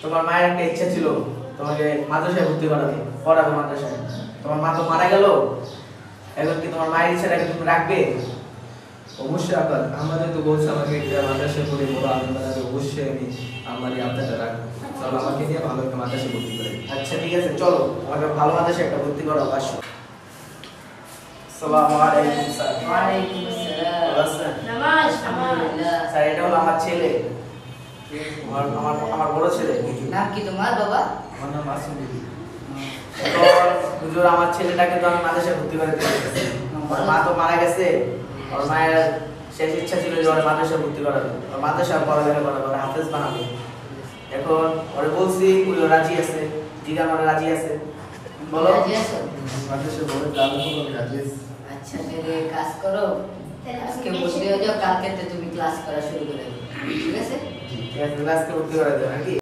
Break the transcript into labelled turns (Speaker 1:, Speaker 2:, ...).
Speaker 1: তোমার মায়ের একটা ইচ্ছা ছিল তোমাকে মাদ্রাসায় ভর্তি করাতে, পড়াবে মাদ্রাসায়। তোমার মা তো মারা গেল, এখন কি তোমার মায়ের ইচ্ছাটাকে তুমি রাখবে?
Speaker 2: অবশ্যই আব্বা, আমাদের তো বলছে আমাকে একটা মাদ্রাসায় পড়ে বড় আলম বানাবে, অবশ্যই আমি আমার এই আবদারটা রাখবো। চলো আমাকে নিয়ে ভালো একটা মাদ্রাসায় ভর্তি করে।
Speaker 1: আচ্ছা ঠিক আছে, চলো আমাকে ভালো মাদ্রাসায় একটা ভর্তি করো। আসো। আসসালামু আলাইকুম স্যার।
Speaker 3: ওয়ালাইকুম আসসালাম।
Speaker 1: ভালো আছেন?
Speaker 3: নামাজ আলহামদুলিল্লাহ।
Speaker 1: স্যার এটা হলো আমার ছেলে, আমার বড় ছেলে।
Speaker 3: নাম কি তোমার বাবা?
Speaker 2: আমার নাম মাসুম বিবি।
Speaker 1: এখন হুজুর আমার ছেলেটাকে তো আমি মাদ্রাসায় ভর্তি করে দিয়েছি। ওর মা তো মারা গেছে, ওর মায়ের শেষ ইচ্ছা ছিল যে ওর মাদ্রাসায় ভর্তি করাবে, ওর মাদ্রাসায় পড়ালেখা করাবে, ওর হাফেজ বানাবে। এখন ওরে বলছি, ওই রাজি আছে, জিগান ওরা রাজি আছে। বলো।
Speaker 3: রাজি আছো?
Speaker 2: মাদ্রাসায় বড় আলম হবে রাজি আছি।
Speaker 3: আচ্ছা তাহলে কাজ করো, আজকে ভর্তি হয়ে যাও, কালকে তো তুমি ক্লাস করা শুরু করে দেবে, ঠিক আছে?
Speaker 1: ঠিক আছে, ক্লাসকে ভর্তি করে দেবে নাকি?